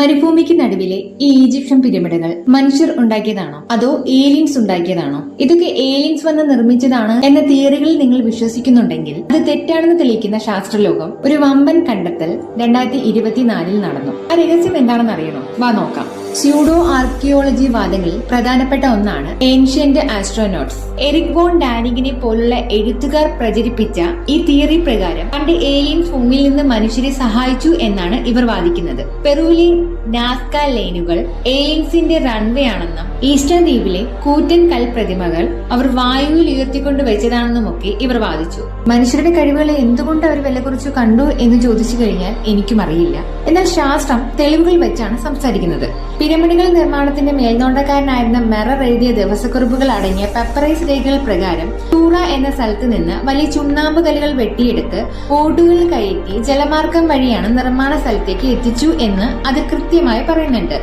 മരുഭൂമിക്ക് നടുവിലെ ഈ ഈജിപ്ഷ്യൻ പിരമിഡുകൾ മനുഷ്യർ ഉണ്ടാക്കിയതാണോ അതോ ഏലിയൻസ് ഉണ്ടാക്കിയതാണോ? ഇതൊക്കെ ഏലിയൻസ് വന്ന് നിർമ്മിച്ചതാണ് എന്ന തിയറികളിൽ നിങ്ങൾ വിശ്വസിക്കുന്നുണ്ടെങ്കിൽ അത് തെറ്റാണെന്ന് തെളിയിക്കുന്ന ശാസ്ത്രലോകം ഒരു വമ്പൻ കണ്ടെത്തൽ 2024 നടന്നു. ആ രഹസ്യം എന്താണെന്ന് അറിയണോ? വാ നോക്കാം. സ്യൂഡോ ആർക്കിയോളജി വാദങ്ങളിൽ പ്രധാനപ്പെട്ട ഒന്നാണ് ഏൻഷ്യന്റ് ആസ്ട്രോനോട്സ്. എറിക് വോൺ ഡാനിഗിനെ പോലുള്ള എഴുത്തുകാർ പ്രചരിപ്പിച്ച ഈ തിയറി പ്രകാരം പണ്ട് ഏലിയൻസ് ഭൂമിയിൽ നിന്ന് മനുഷ്യരെ സഹായിച്ചു എന്നാണ് ഇവർ വാദിക്കുന്നത്. പെറുവിലെ നാസ്ക ലൈനുകൾ ഏലിയൻസിന്റെ റൺവേ ആണെന്നും ഈസ്റ്റേൺ ദ്വീപിലെ കൂറ്റൻ കൽപ്രതിമകൾ അവർ വായുവിൽ ഉയർത്തിക്കൊണ്ട് വെച്ചതാണെന്നുമൊക്കെ ഇവർ വാദിച്ചു. മനുഷ്യരുടെ കഴിവുകളെ എന്തുകൊണ്ട് അവർ വില കുറിച്ചു കണ്ടു എന്ന് ചോദിച്ചു കഴിഞ്ഞാൽ എനിക്കും അറിയില്ല. എന്നാൽ ശാസ്ത്രം തെളിവുകൾ വെച്ചാണ് സംസാരിക്കുന്നത്. പിരമിഡുകൾ നിർമ്മാണത്തിന്റെ മേൽനോട്ടക്കാരനായിരുന്ന മെറർ എഴുതിയ ദിവസക്കുറിപ്പുകൾ അടങ്ങിയ പെപ്പറൈസ് രേഖകൾ പ്രകാരം ടൂറ എന്ന സ്ഥലത്ത് നിന്ന് വലിയ ചുണ്ണാമ്പ് കല്ലുകൾ വെട്ടിയെടുത്ത് ഓടുകൾ കയറ്റി ജലമാർഗം വഴിയാണ് നിർമ്മാണ സ്ഥലത്തേക്ക് എത്തിച്ചു എന്ന് അത് കൃത്യമായി പറയുന്നുണ്ട്.